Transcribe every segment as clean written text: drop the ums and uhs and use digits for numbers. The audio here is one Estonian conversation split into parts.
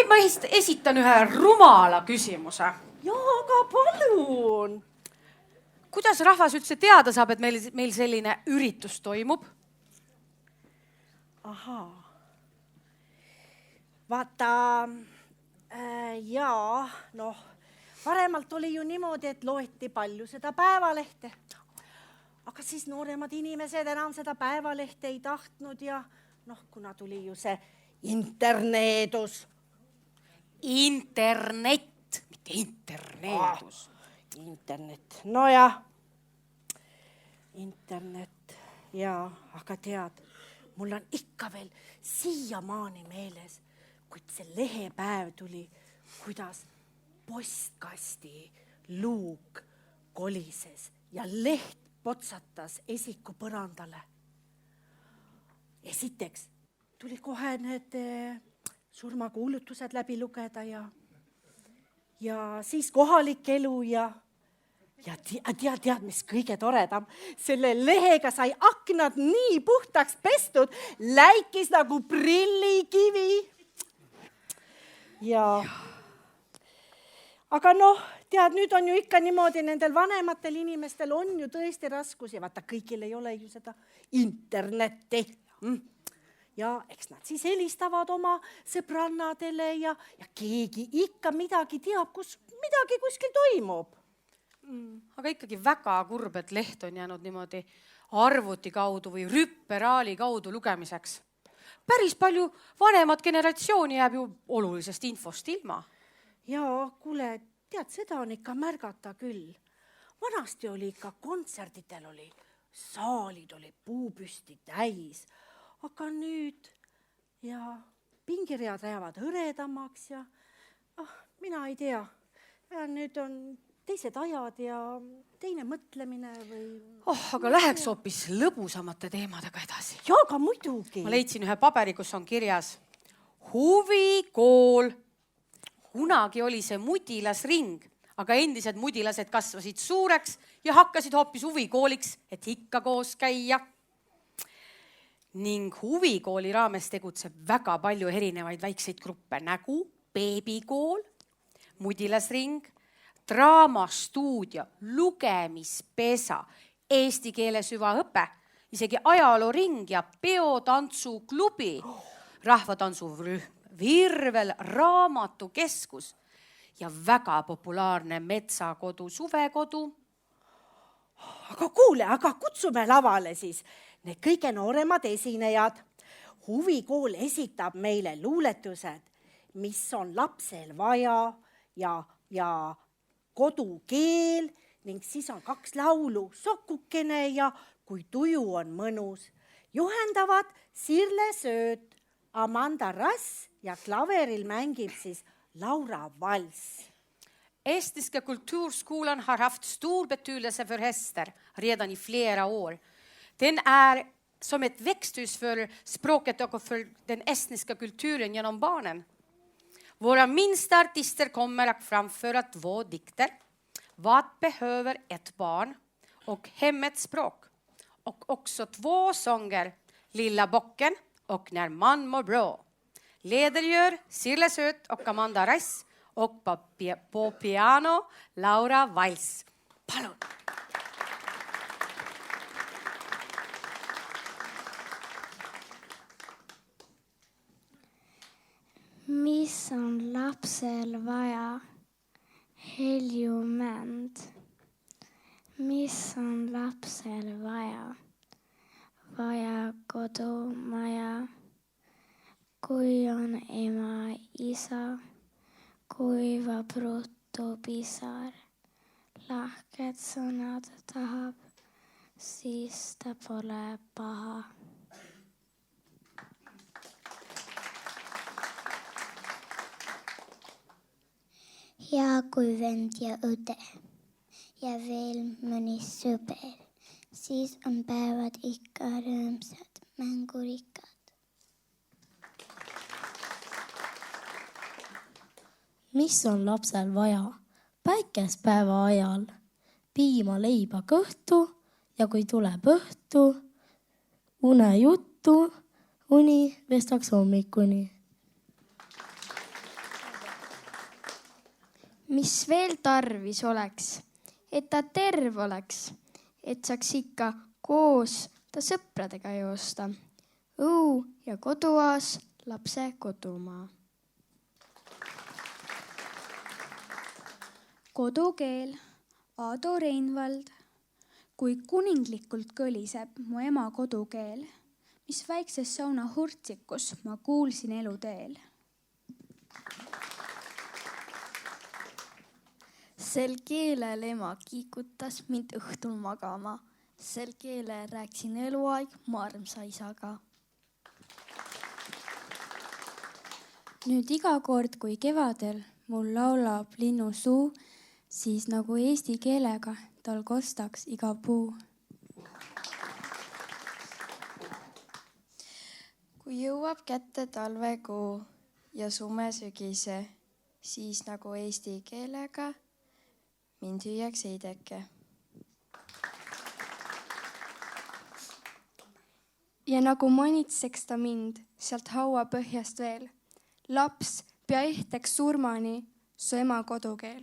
ma esitan ühe rumala küsimuse. Jaa, aga palun. Kuidas rahvas üldse teada saab, et meil selline üritus toimub? Ahaa. Vaata, jaa, varemalt oli ju niimoodi, et loeti palju seda päevalehte. Aga siis nooremad inimesed enam seda päevalehte ei tahtnud ja kuna tuli ju see interneedus. Internet, mitte interneedus. Internet, nojah. Internet, jaa, aga tead, mul on ikka veel siiamaani meeles, kui see lehepäev tuli, kuidas postkasti luuk kolises ja leht potsatas esiku põrandale. Esiteks tuli kohe need surmakuulutused läbi lugeda ja siis kohalik elu ja tead, mis kõige toredam. Selle lehega sai aknad nii puhtaks pestud, läikis nagu prillikivi. Aga tead, nüüd on ju ikka niimoodi, nendel vanematel inimestel on ju tõesti raskus ja vaata, kõigil ei ole ju seda internetti. Ja eks nad siis helistavad oma sõbrannadele ja keegi ikka midagi teab, kus midagi kuskil toimub. Aga ikkagi väga kurb, et leht on jäänud niimoodi arvuti kaudu või rüpperaali kaudu lugemiseks. Päris palju vanemat generatsiooni jääb ju olulisest infost ilma. Jaa, kuule, tead, seda on ikka märgata küll. Vanasti oli ikka kontserditel oli, saalid oli puupüsti täis, aga nüüd pingiread lähevad hõredamaks ja mina ei tea. Ja nüüd on teised ajad ja teine mõtlemine või... aga läheks hoopis lõbusamate teemadega edasi. Jaa, aga muidugi. Ma leidsin ühe paberi, kus on kirjas huvikool. Kunagi oli see mudilasring, aga endised mudilased kasvasid suureks ja hakkasid hoopis huvikooliks, et ikka koos käia. Ning huvikooli raames tegutseb väga palju erinevaid väikseid gruppe nagu beebikool, mudilasring, draamastuudio, lugemispesa, eesti keele süvaõpe, isegi ajalooring ja peotantsu-klubi, rahvatantsurühm, virvel, raamatukeskus ja väga populaarne metsakodu, suvekodu. Aga kuule, kutsume lavale siis need kõige nooremad esinejad. Huvikool esitab meile luuletused, mis on lapsel vaja ja kodukeel ning siis on 2 laulu, Sokukene ja Kui tuju on mõnus. Juhendavad Sirle Sööt, Amanda Rass ja klaveril mängib siis Laura Vals. Estiska kulturskolan har haft stor betydelse för hästar redan i flera år. Den är som ett växthus för språket och för den estniska kulturen genom barnen. Våra minsta artister kommer att framföra 2 dikter. Vad behöver ett barn? Och hemmets språk. Och också 2 sånger. Lilla bocken och När man mår bra. Leder gör Sirle Söt och Amanda Rass. Och på piano Laura Vals. Palun! Mis on lapsel vaja? Heljumänd. Mis on lapsel vaja? Vaja kodumaja. Kui on ema, isa, kuivab ruttu pisar. Lahked sõnad tahab, siis ta pole paha. Ja kui vend ja õde ja veel mõni sõber, siis on päevad ikka rõõmsad, mängurikkad. Mis on lapsel vaja? Päikespäeva ajal piima leiba kõhtu ja kui tuleb õhtu, unejuttu, uni vestaks hommikuni. mis veel tarvis oleks, et ta terve oleks, et saaks ikka koos ta sõpradega joosta. Õu ja koduaas lapse kodumaa. Kodukeel, Aado Reinvald, kui kuninglikult kõliseb mu ema kodukeel, mis väikses sauna hurtsikus ma kuulsin eluteel. Sel keelel ema kiikutas mind õhtul magama. Sel keelel rääkisin eluaeg mu armsa isaga. Nüüd iga kord, kui kevadel mul laulab linnu suu, siis nagu eesti keelega tal kostaks iga puu. Kui jõuab kätte talvekuu ja sume sügise, siis nagu eesti keelega mind hüüaks heideke. Ja nagu manitseks ta mind sealt haua põhjast veel. Laps, pea ehteks surmani su ema kodukeel.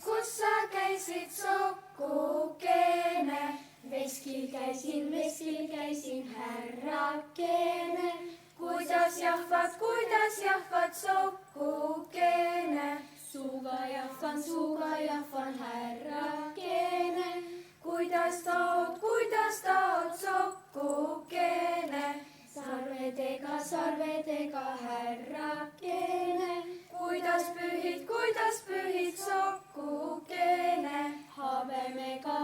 Kus sa käisid, sokukene? Veskil käisin, härrakene. Kuidas jahvad, sokukene? Suuga jahvan, härrakene. Kuidas taod, sokukene? Sarvedega, härrakene. Kuidas pühid, sokukene? Habemega,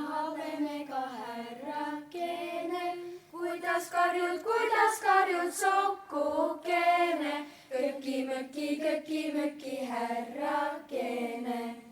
härrakene. Kuidas karjud, sokukene? Köki-möki, härrakene.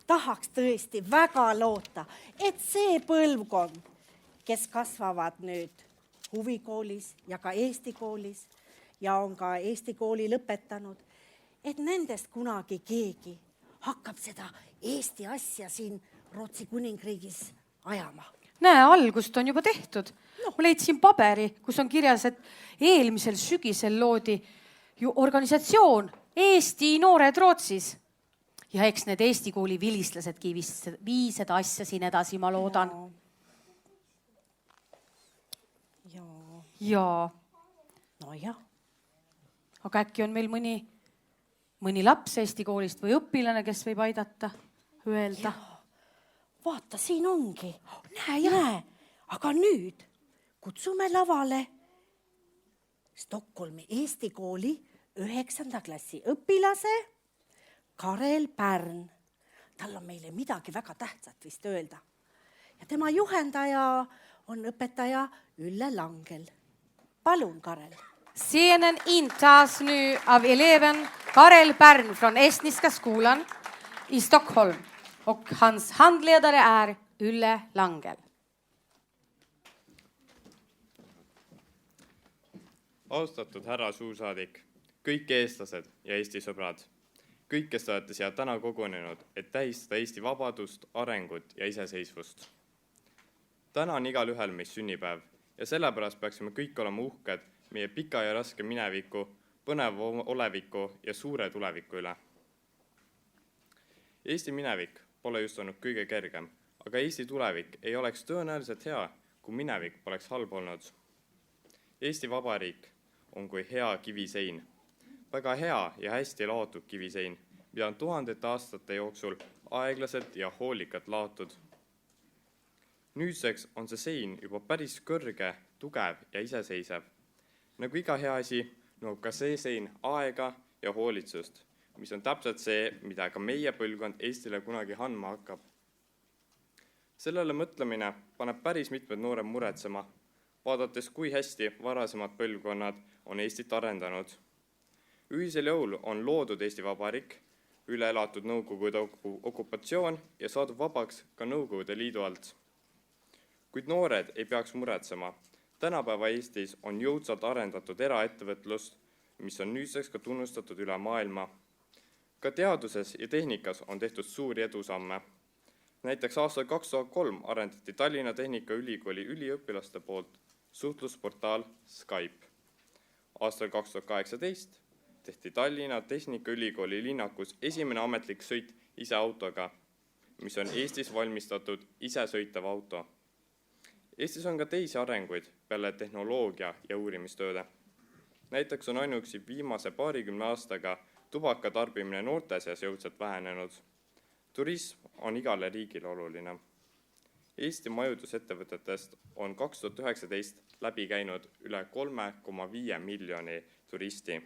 Tahaks tõesti väga loota, et see põlvkond, kes kasvavad nüüd huvikoolis ja ka Eesti koolis ja on ka Eesti kooli lõpetanud, et nendest kunagi keegi hakkab seda Eesti asja siin Rootsi kuningriigis ajama. Näe, algust on juba tehtud. Ma leidsin paberi, kus on kirjas, et eelmisel sügisel loodi ju organisatsioon Eesti noored Rootsis. Ja eks need Eesti kooli vilistlasedki vii seda asja siin edasi, ma loodan. Ja. No jah. Aga äkki on meil mõni laps Eesti koolist või õpilane, kes võib aidata öelda? Vaata, siin ongi. Näe. Aga nüüd kutsume lavale Stockholmi Eesti kooli 9. klassi õpilase Karel Pärn. Tal on meile midagi väga tähtsat vist öelda. Ja tema juhendaja on õpetaja Ülle Langel. Palun, Karel. Scenen intas nu av eleven Karel Pärn från Estniska skolan i Stockholm. Och hans handledare är Ülle Langel. Austatud härra suursaadik, kõik eestlased ja Eesti sõbrad, kõik, kes olete siia täna kogunenud, et tähistada Eesti vabadust, arengut ja iseseisvust. Täna on igal ühel meist sünnipäev ja sellepärast peaksime kõik olema uhked meie pika ja raske mineviku, põnev oleviku ja suure tuleviku üle. Eesti minevik pole just olnud kõige kergem, aga Eesti tulevik ei oleks tõenäoliselt hea, kui minevik poleks halb olnud. Eesti Vabariik on kui hea kivisein. Väga hea ja hästi laotud kivisein, mida on tuhandete aastate jooksul aeglaselt ja hoolikalt laotud. Nüüdseks on see sein juba päris kõrge, tugev ja iseseisev. Nagu iga hea asi, nõuab ka see sein aega ja hoolitsust, mis on täpselt see, mida ka meie põlvkond Eestile kunagi andma hakkab. Sellele mõtlemine paneb päris mitmed noored muretsema, vaadates, kui hästi varasemad põlvkonnad on Eestit arendanud. Ühisel jõul on loodud Eesti Vabariik, üle elatud Nõukogude okupatsioon ja saadud vabaks ka Nõukogude Liidu alt. Kuid noored ei peaks muretsema. Tänapäeva Eestis on jõudsalt arendatud eraettevõtlust, mis on nüüdseks ka tunnustatud üle maailma. Ka teaduses ja tehnikas on tehtud suuri edusamme. Näiteks aastal 2003 arendati Tallinna Tehnikaülikooli üliõpilaste poolt suhtlusportaal Skype. Aastal 2018 tehti Tallinna Tehnikaülikooli linnakus esimene ametlik sõit ise autoga, mis on Eestis valmistatud isesõitev auto. Eestis on ka teisi arenguid peale tehnoloogia ja uurimistööde. Näiteks on ainuüksi viimase 20 aastaga tubaka tarbimine noorte seas jõudsalt vähenenud. Turism on igale riigile oluline. Eesti majutusettevõtetest on 2019 läbi käinud üle 3,5 miljoni turisti.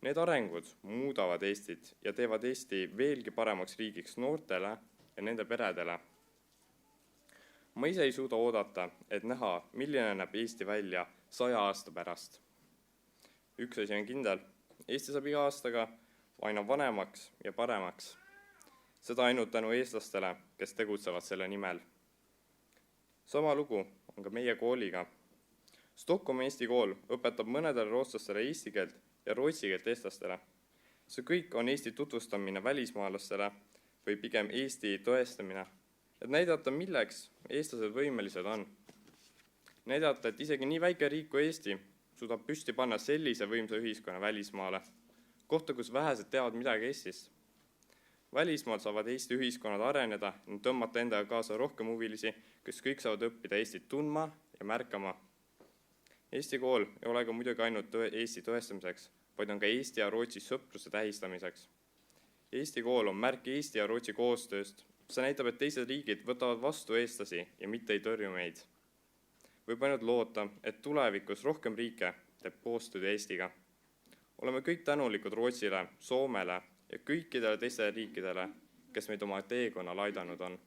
Need arengud muudavad Eestit ja teevad Eesti veelgi paremaks riigiks noortele ja nende peredele. Ma ise ei suuda oodata, et näha, milline näeb Eesti välja 100 aasta pärast. Üks asi on kindel, Eesti saab iga aastaga aina vanemaks ja paremaks. Seda ainult tänu eestlastele, kes tegutsevad selle nimel. Sama lugu on ka meie kooliga. Stockholmi Eesti kool õpetab mõnedele rootslastele eesti keelt ja rootsi keelt eestlastele. See kõik on Eesti tutvustamine välismaalastele või pigem Eesti tõestamine, et näidata, milleks eestlased võimelised on. Näidata, et isegi nii väike riik kui Eesti suudab püsti panna sellise võimsa ühiskonna välismaale, kohta, kus vähesed teavad midagi Eestist. Välismaal saavad Eesti ühiskonnad areneda ning tõmmata endaga kaasa rohkem huvilisi, kes kõik saavad õppida Eestit tundma ja märkama. Eesti kool ei ole ka muidugi ainult Eesti tõestamiseks, vaid on ka Eesti ja Rootsi sõpruse tähistamiseks. Eesti kool on märk Eesti ja Rootsi koostööst. See näitab, et teised riigid võtavad vastu eestlasi ja mitte ei tõrju meid. Võib ainult loota, et tulevikus rohkem riike teeb koostööd Eestiga. Oleme kõik tänulikud Rootsile, Soomele ja kõikidele teistele riikidele, kes meid oma teekonnal aidanud on.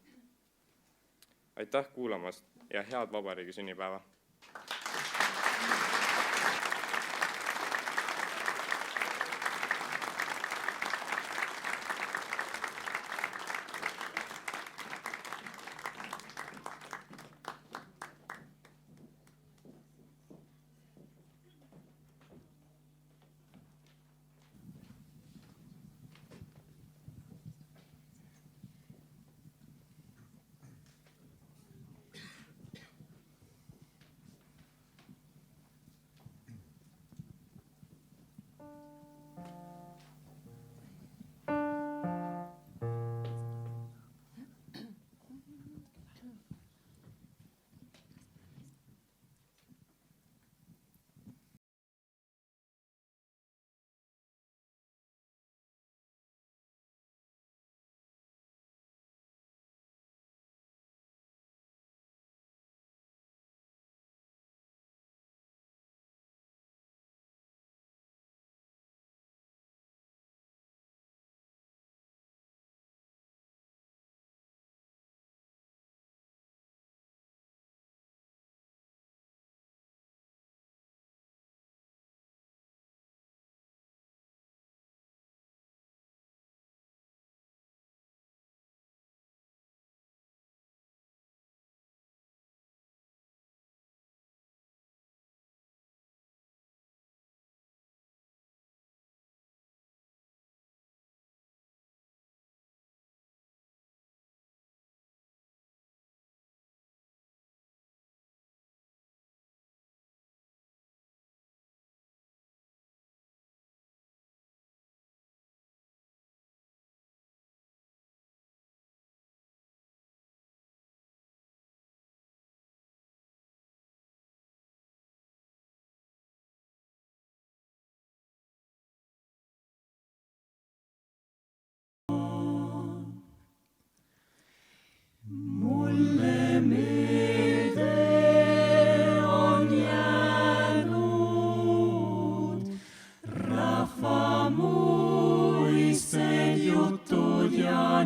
Aitäh kuulamast ja head vabariigi sünnipäeva!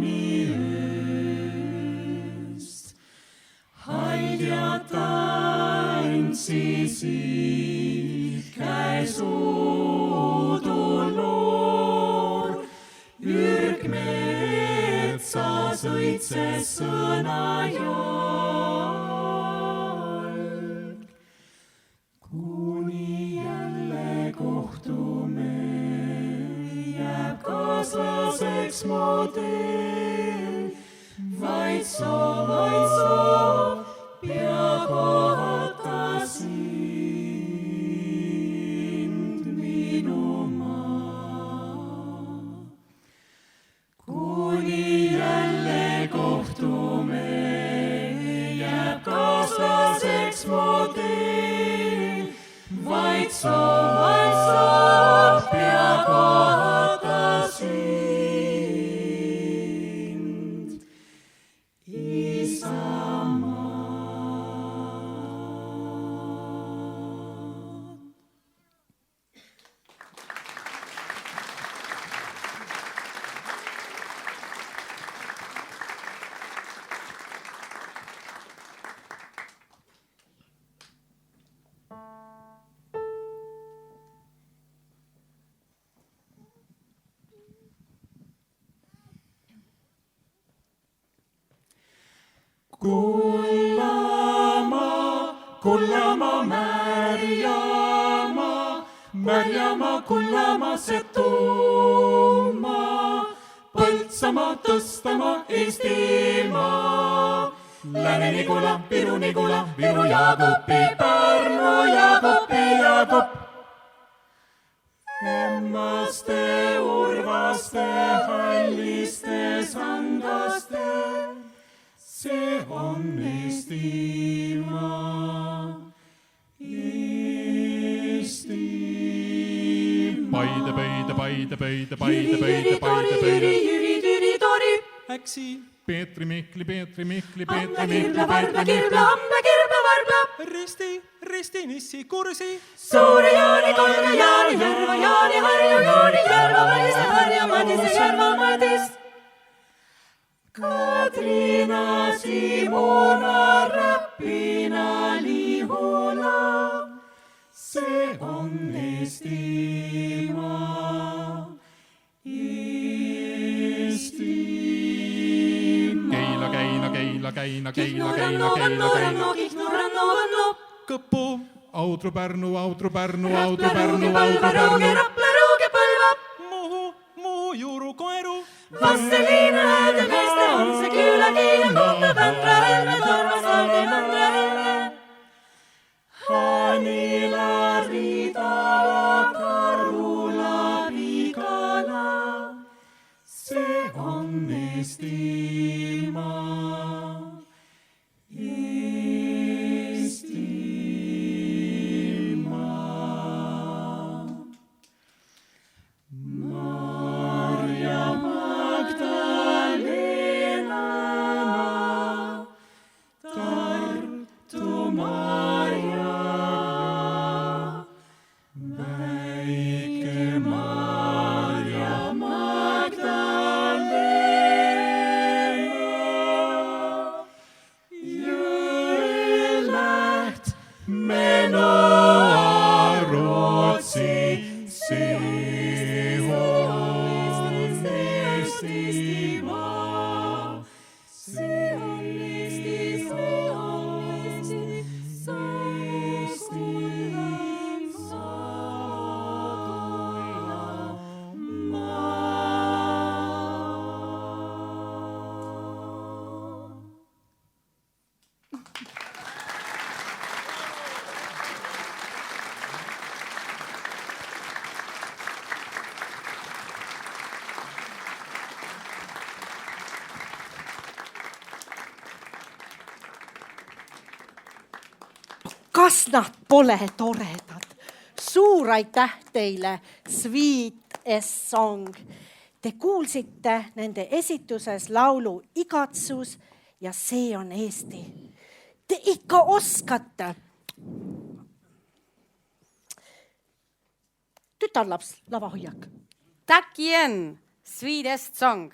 jaani ööst. Haljad tantsisid käes udunoor, ürgmetsas õitses sõnajalg. Kuni jälle kohtume, jääb kaaslaseks mu teel, vaid soov pea kohata sind, minu maa. Kuni jälle kohtume, jääb kaaslaseks mu teel, vaid soov pea kohata sind, Isamaa. Kullama Märjamaa, Kullamaa, Setumaa, Põltsamaa, Tõstamaa, Eestimaa, Lääne-Nigula, Viru-Nigula, Viru-Jaagupi, Pärnu, Jaagup. Emmaste, Urvaste, Halliste, Sangaste, see on Eestimaa. Paide. Jüri, Tori. Äksi. Peetri, Mikli. Amma Kirpla, Varbla. Risti, Nissi, Kursi. Suure Jaani, Kolga Jaani, Järva Jaani, Harju Jaani, Järva Madise, Harju Madise, Järva Madis. Katriina, Simona, Räppina, Lihula. See on Eestimaa. Keila. Kihnu, Rannu. Kõpu. Audru, Pärnu. Rapla, Rooge, Põlva. Muhu, Juuru, Koeru. Vasseliina, hääde meeste on see Külakiina, Kumbe, Vändra, Helme, Torma, Saagi, Mandra, Helme. Hanila, Riidala, Karula, Vigala. See on Eestimaa. Marja Magdalena, Tartu Maarja, väike Marja Magdalena, Jõeläht, Menoa, Rootsi, see on Eestimaa. See on Kas nad pole toredad? Suur aitäh teile, Sweet S Song. Te kuulsite nende esituses laulu Igatsus ja see on Eesti. Te ikka oskate. Tütarlaps, lavahoiak. Tack igen, Sweet S Song.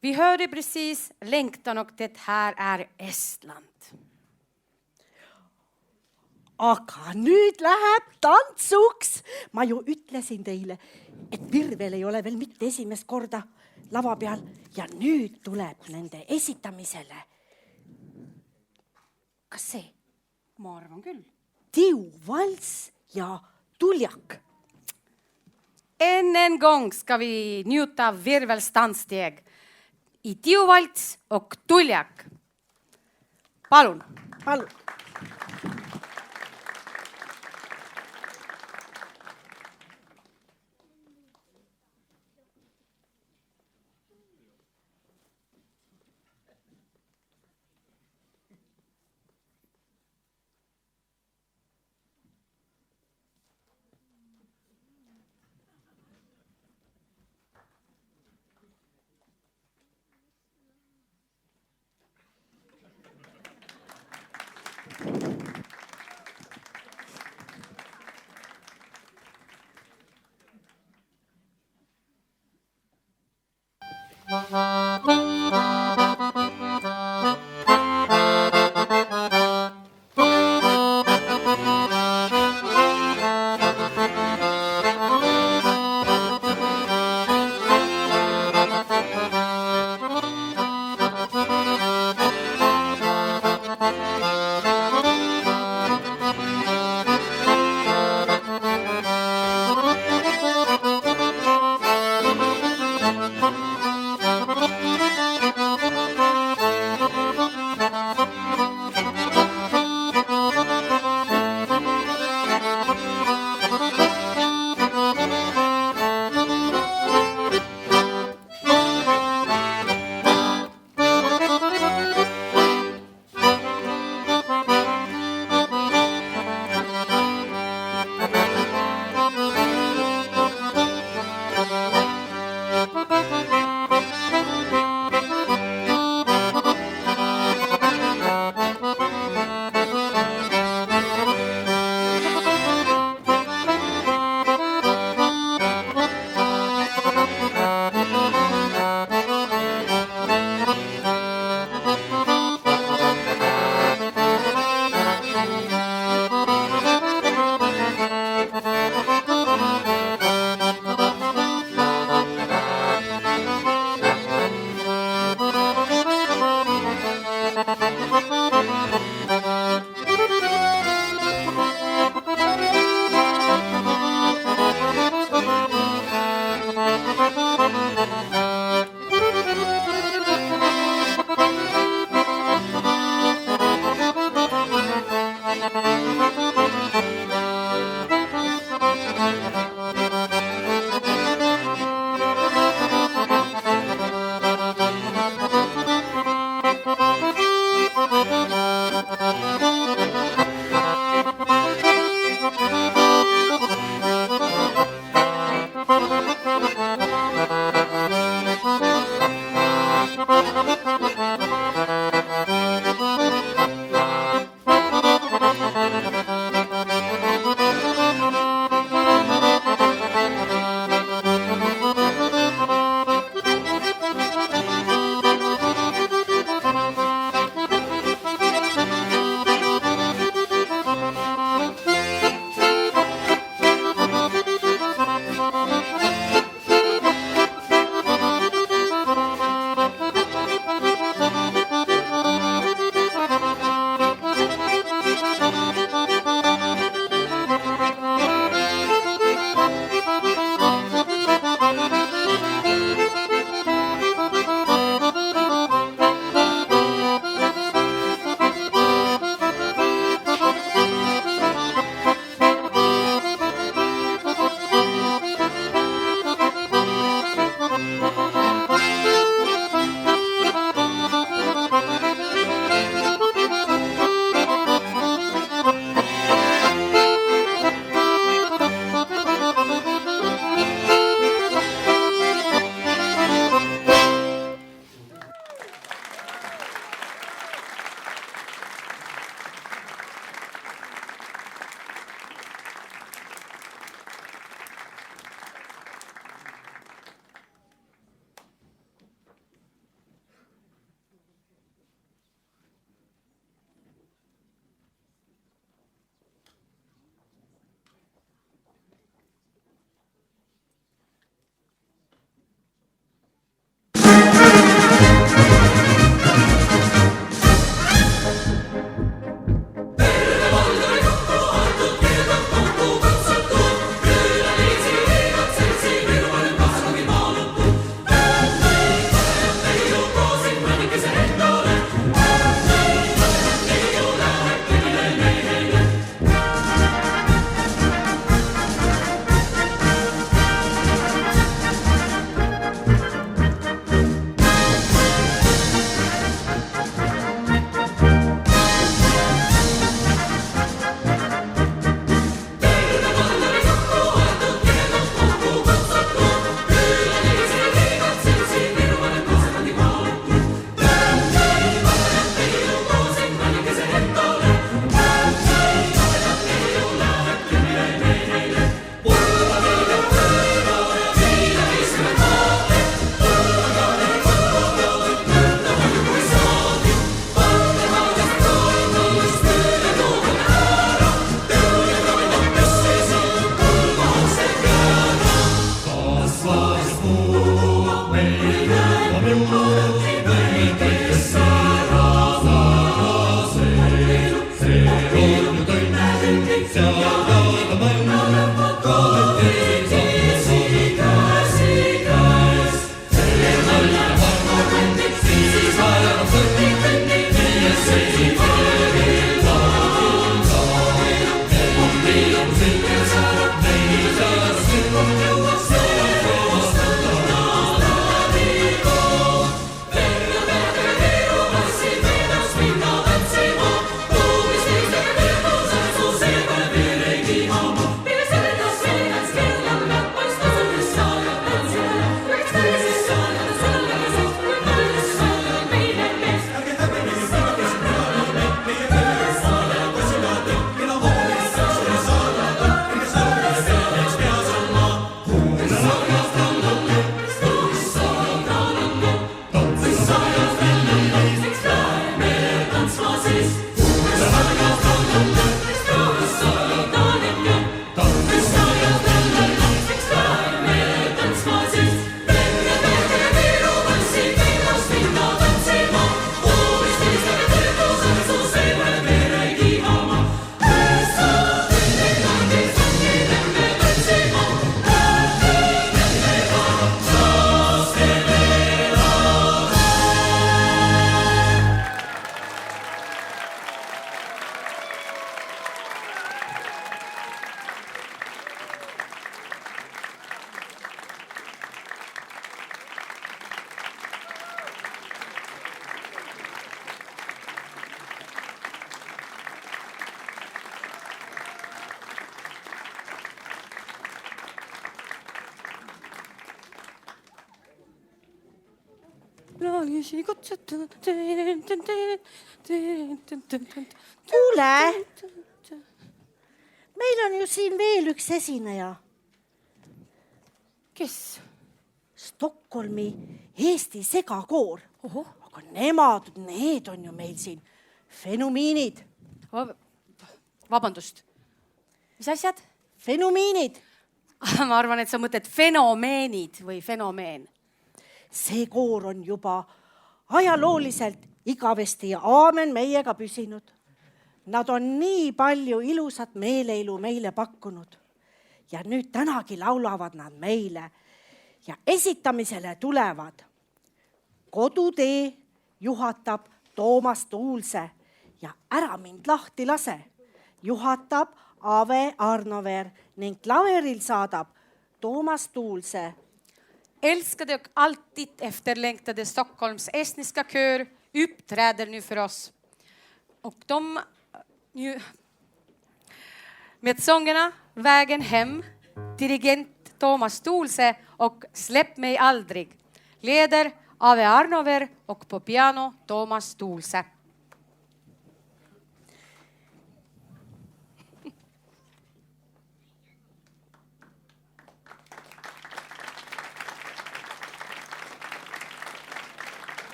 Vi hörde precis längtan och det här är Estland. Aga nüüd läheb tantsuks. Ma ju ütlesin teile, et Virvel ei ole veel mitte esimest korda lava peal ja nüüd tuleb nende esitamisele. Kas see? Ma arvan küll. Tiuvalss ja tuljak. Än en gång ska vi njuta av Virvels danssteg i tiuvalts och tuljak. Palun. Palun. Kuule, meil on ju siin veel üks esineja. Kes? Stockholmi Eesti segakoor. Aga need on ju meil siin fenomiinid. Vabandust. Mis asjad? Fenomiinid. Ma arvan, et sa mõtled fenomeenid või fenomeen. See koor on juba ajalooliselt igavesti ja aamen meiega püsinud. Nad on nii palju ilusat meeleilu meile pakkunud. Ja nüüd tänagi laulavad nad meile ja esitamisele tulevad. Kodutee juhatab Toomas Tuulse ja Ära mind lahti lase juhatab Ave Arnover ning klaveril saadab Toomas Tuulse. Älskade och alltid efterlängtade Stockholms estniska kör uppträder nu för oss. Och de med sångerna Vägen hem, dirigent Toomas Tuulse och Släpp mig aldrig. Leder Ave Arnover och på piano Toomas Tuulse.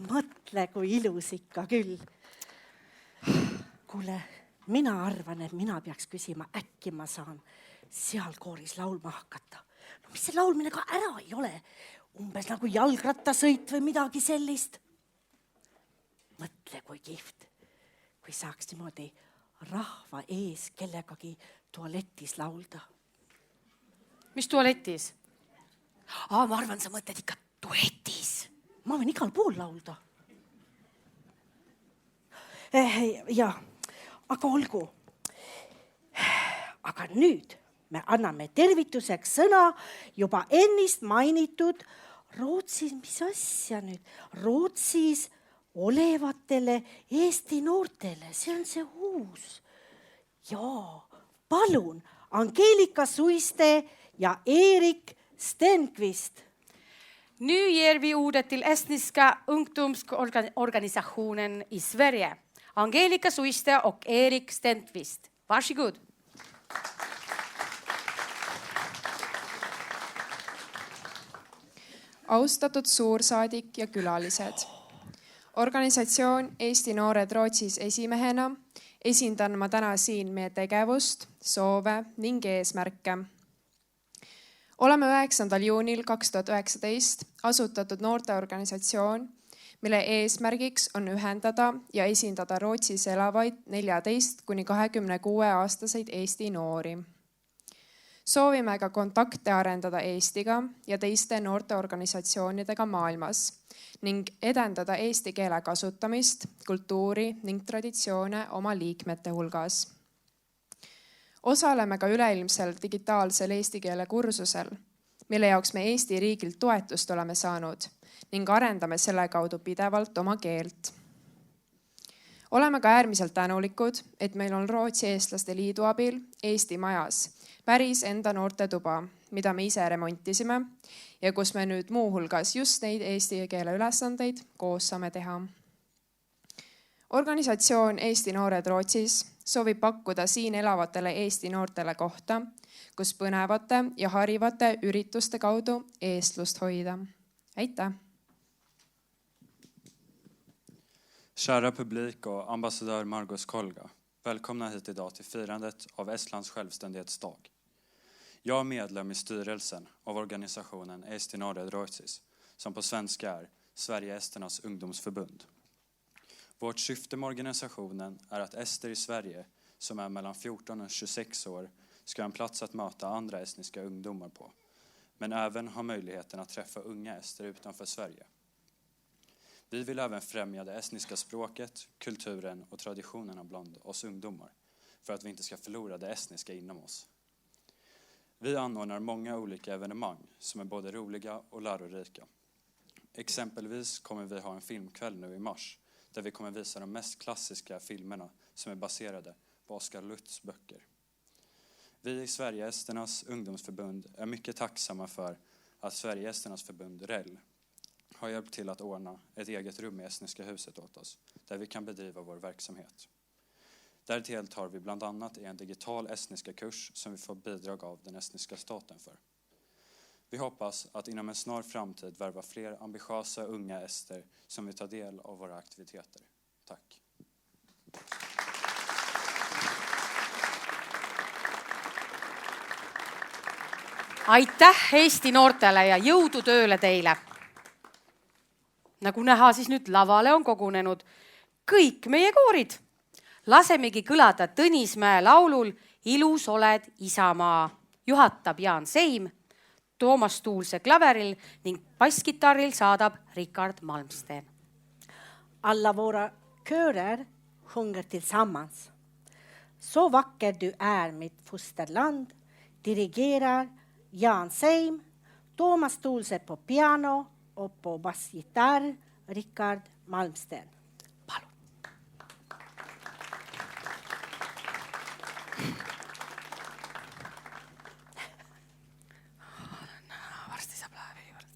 Mõtle, kui ilus ikka küll. Kuule, mina arvan, et mina peaks küsima, äkki ma saan seal kooris laulma hakata. No mis see laulmine ka ära ei ole. Umbes nagu jalgrattasõit või midagi sellist. Mõtle, kui kihvt, kui saaks niimoodi rahva ees kellegagi tualetis laulda. Mis tualetis? Ma arvan, sa mõtled ikka duetis. Ma võin igal pool laulda. Ja, aga olgu. Aga nüüd me anname tervituseks sõna juba ennist mainitud Rootsis, mis asja nüüd? Rootsis olevatele Eesti noortele, see on see uus. Jaa, palun, Angelika Suiste ja Erik Stenqvist. Nu ger vi ordet till estniska ungdomsorganisationen i Sverige. Angelika Suiste och Erik Stenqvist. Varsågod. austatud suursaadik ja külalised. Organisatsioon Eesti Noored Rootsis esimehena esindan ma täna siin meie tegevust, soove ning eesmärke. Oleme 9. juunil 2019 asutatud noorteorganisatsioon, mille eesmärgiks on ühendada ja esindada Rootsis elavaid 14–26-aastaseid Eesti noori. Soovime ka kontakte arendada Eestiga ja teiste noorteorganisatsioonidega maailmas ning edendada eesti keele kasutamist, kultuuri ning traditsioone oma liikmete hulgas. Osaleme ka üleilmsel digitaalsel eesti keele kursusel, mille jaoks me Eesti riigilt toetust oleme saanud ning arendame selle kaudu pidevalt oma keelt. Oleme ka äärmiselt tänulikud, et meil on Rootsi Eestlaste Liidu abil Eesti majas päris enda noortetuba, mida me ise remontisime ja kus me nüüd muuhulgas just neid eesti keele ülesandeid koos saame teha. Organisatsioon Eesti Noored Rootsis soovib pakkuda siin elavatele Eesti noortele kohta, kus põnevate ja harivate ürituste kaudu eestlust hoida. Aitäh! Kära publik och ambassadör Margus Kolga, välkomna hit idag till firandet av Estlands självständighetsdag. Jag är medlem i styrelsen av organisationen Eesti Noored Rootsis, som på svenska är Sverige-Esternas ungdomsförbund. Vårt syfte med organisationen är att ester i Sverige som är mellan 14 och 26 år ska ha en plats att möta andra estniska ungdomar på, men även ha möjligheten att träffa unga ester utanför Sverige. Vi vill även främja det estniska språket, kulturen och traditionerna bland oss ungdomar för att vi inte ska förlora det estniska inom oss. Vi anordnar många olika evenemang som är både roliga och lärorika. Exempelvis kommer vi ha en filmkväll nu i mars där vi kommer visa de mest klassiska filmerna som är baserade på Oskar Lutz böcker. Vi i Sverige-Esternas ungdomsförbund är mycket tacksamma för att Sverige-Esternas förbund REL har hjälpt till att ordna ett eget rum i Estniska huset åt oss där vi kan bedriva vår verksamhet. Där deltar vi bland annat i en digital estniska kurs som vi får bidrag av den estniska staten för. Vi hoppas att inom en snar framtid värva fler ambitiösa unga ester som vill ta del av våra aktiviteter. Tack. Aitäh Eesti noortele ja jõudu tööle teile! Nagu näha, siis nüüd lavale on kogunenud kõik meie koorid. Lasemegi kõlada Tõnismäe laulul Ilus oled Isamaa. Juhatab Jaan Seim, Toomas Tuulse klaveril ning basskitarril saadab Rickard Malmsten. Alla våra körer sjunger tillsammans. Så vacker du är mitt fosterland, dirigerar Jan Seim, Toomas Tuulse på piano och på basgitarr Rickard Malmsten. Palun. Varsti saab läheb juurde.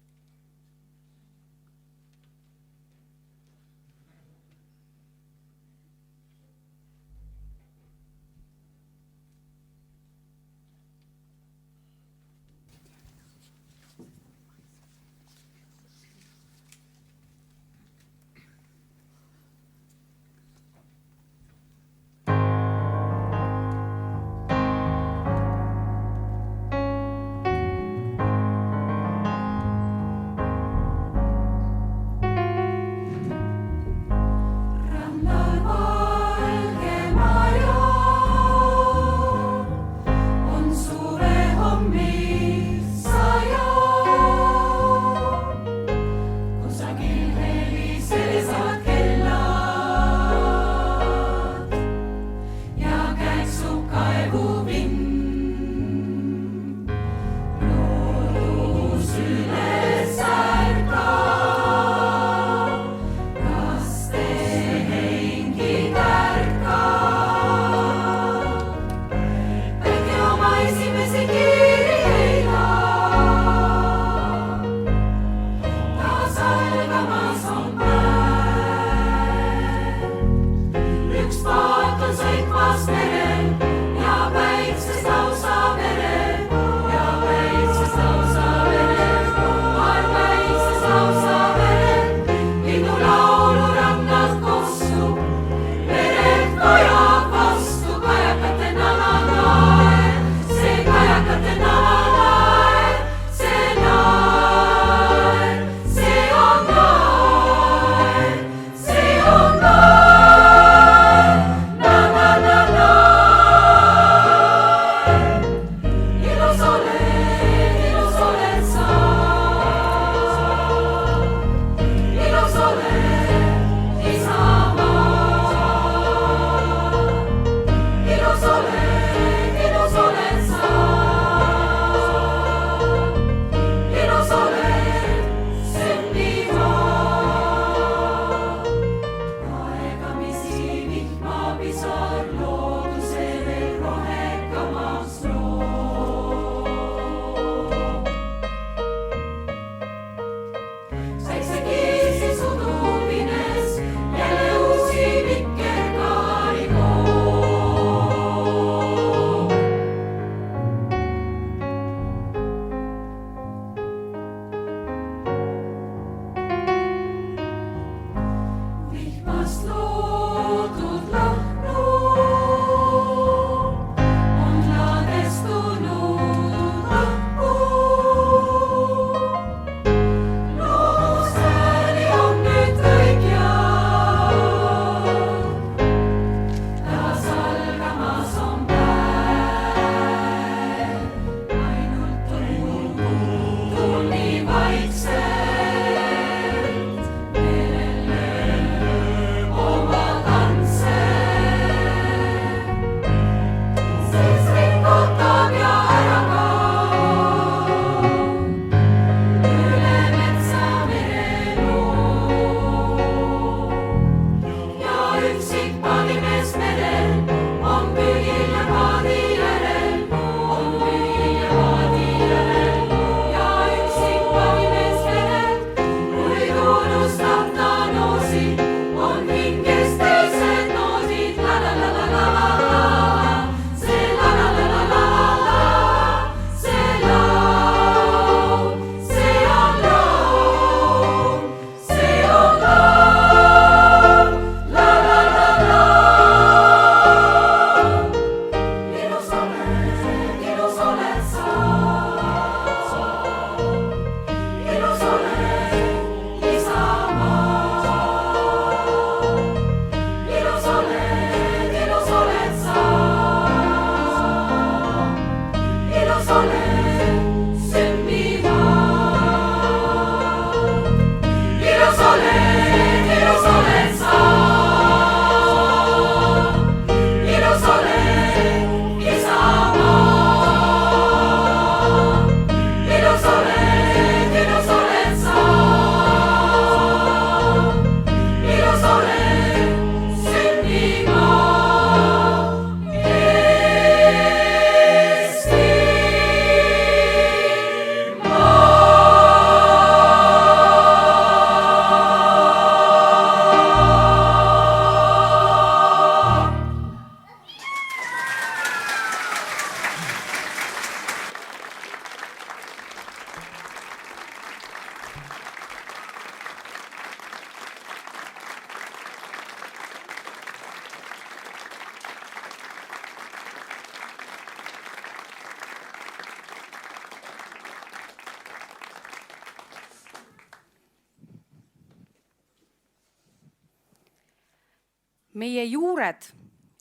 Meie juured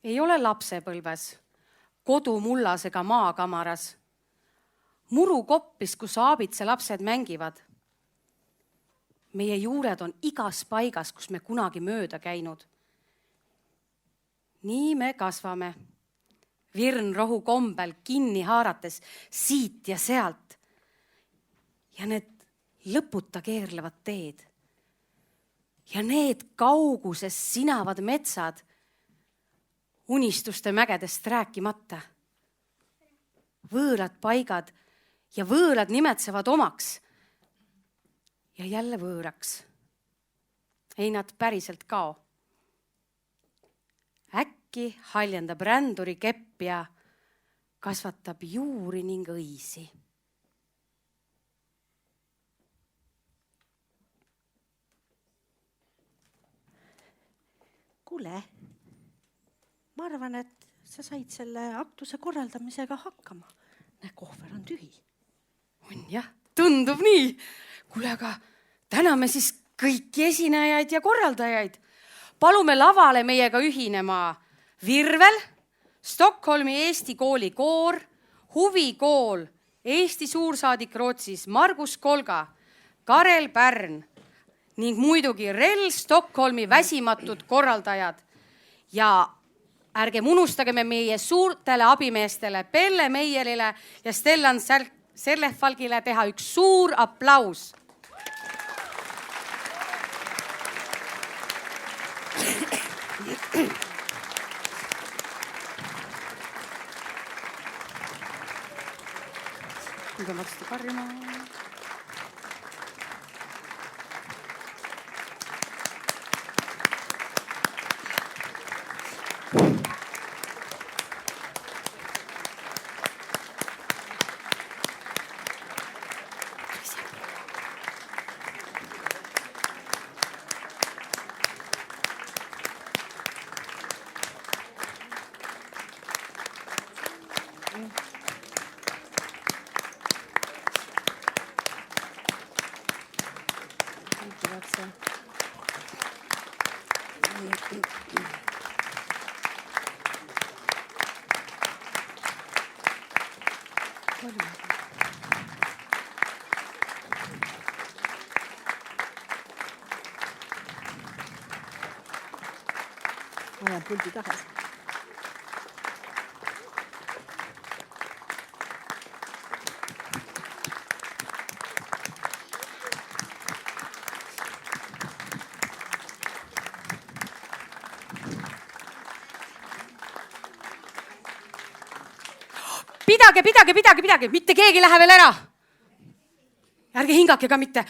ei ole lapsepõlves, kodumullas ega maakamaras. Murukoppis, kus aabitse lapsed mängivad. Meie juured on igas paigas, kus me kunagi mööda käinud. Nii me kasvame, virnrohu kombel kinni haarates siit ja sealt. Ja need lõputa keerlevad teed. Ja need kauguses sinavad metsad, unistuste mägedest rääkimata. Võõrad paigad ja võõrad nimetsevad omaks ja jälle võõraks. Ei nad päriselt kao. Äkki haljendab ränduri kepp ja kasvatab juuri ning õisi. Kuule, ma arvan, et sa said selle aktuse korraldamisega hakkama. Kohver on tühi. On jah, tundub nii. Kuule, aga täname siis kõiki esinejaid ja korraldajaid. Palume lavale meiega ühinema Virvel, Stockholmi Eesti kooli koor, huvikool, Eesti suursaadik Rootsis Margus Kolga, Karel Pärn ning muidugi Rell Stockholmi väsimatud korraldajad. Ja ärgem unustageme meie suurtele abimeestele Pelle Meierile ja Stellan Serlefalgile teha üks suur aplaus. Nüüd on vastu karjuma. Ma jään puldi tagasi. Pidage, mitte keegi lähe veel ära. Ärge hingake ka mitte.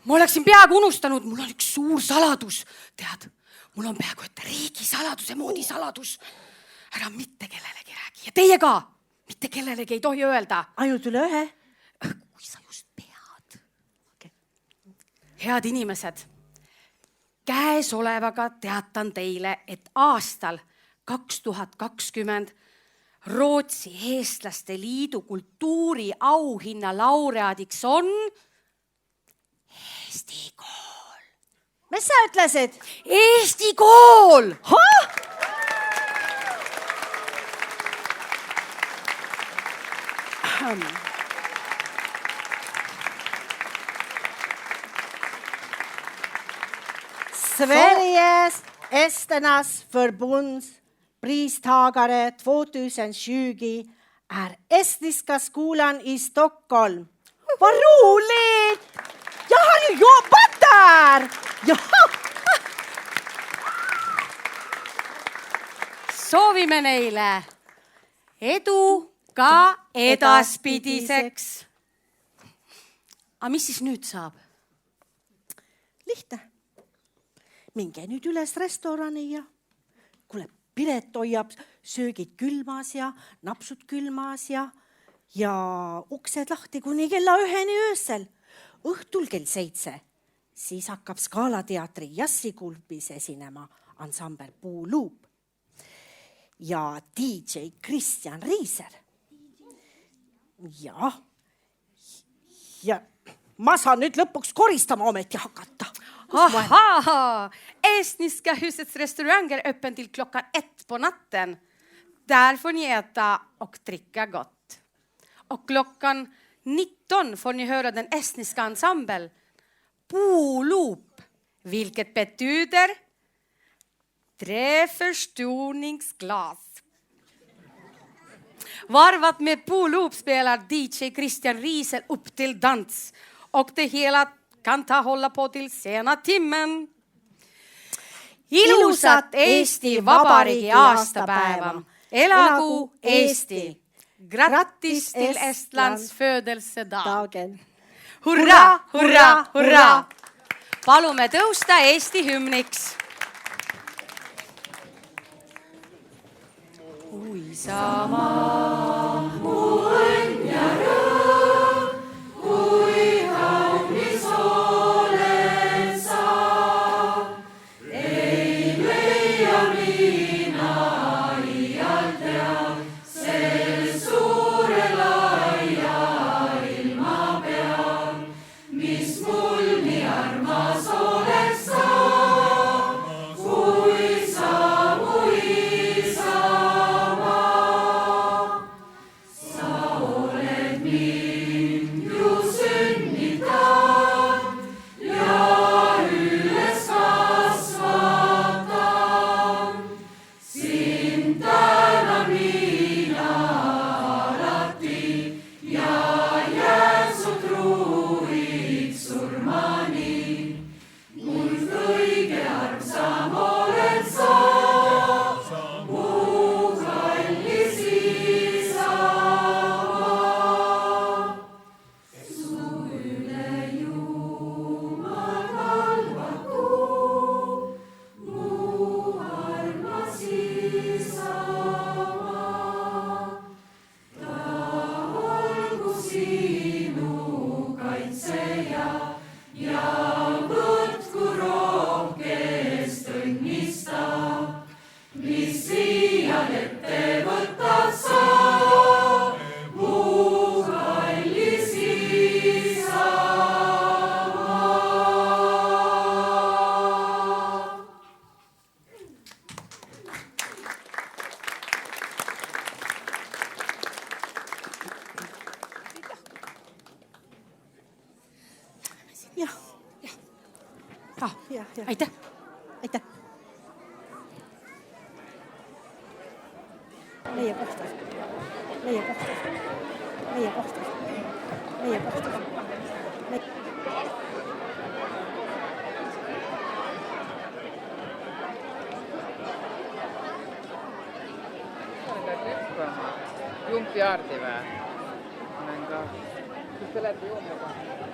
Ma oleksin peaaegu unustanud, mul on üks suur saladus. Tead, mul on peaaegu ette riigisaladuse moodi saladus. Ära mitte kellelegi räägi. Ja teie ka, mitte kellelegi ei tohi öelda. Ainult üle ühe? Kui sa just pead. Okay. Head inimesed, käesolevaga teatan teile, et aastal 2020 Rootsi Eestlaste Liidu kultuuriauhinna laureaadiks on Eesti kool. Mis sa ütlesid? Eesti kool! Sveriges Esternas Förbunds pristagare 2020 är Estniska skolan i Stockholm. Vad roligt! Jag har ju jobbat där! Jaha! Soovime neile edu ka edaspidiseks. Aga mis siis nüüd saab? Lihtne. Minge nüüd üles restorani ja kuule, Piret hoiab söögid külmas ja napsud külmas ja uksed lahti kuni kella 1 öösel. Õhtul kell 7. Siis hakkab Scala teatri jassiklubis esinema ansambel Puuluup ja DJ Kristjan Riiser. Ja ma saan nüüd lõpuks koristama ometi hakata. Aha! Estniska husets restaurang är öppen till klockan 1 på natten. Där får ni äta och dricka gott. Och klockan 19 får ni höra den estniska ensemble Puulup, vilket betyder träförstoringsglas. Varvat med Puulup spelar DJ Christian Riesel upp till dans. Och det hela kan hålla på till sena timmen. Ilusat Eesti Vabariigi aastapäeva. Elagu Eesti. Grattis till Estlands födelsedag. Hurra, hurra, hurra. Palume tõusta Eesti hümniks. Kui sama mu õnn ja rõõm, kui kaunis oled sa, ei leia mina iialt ja sel suure laia ilma peal, mis mul nii armas oled sa, kui sa mu isamaa. Sa oled mind ju sünnitanud ja üles kasvatanud. Sind tänan mina alati ja jään su truuiks surmani. Mult kõige armsam oled sa, mu kallis isamaa. Su üle Jumal valvagu, mu armas isamaa. Ta olgu sinu kaitseja ja võtku rohkest õnnista, mis siial ette võtad sa, mu kallis isamaa. Jah, jah. Aitäh. Aitäh. Meie kohta. Meie kohta. Meie kohta. Meie kohta. Jumpi Aarti või? Olen ka. Kus te lähete juurde kohe?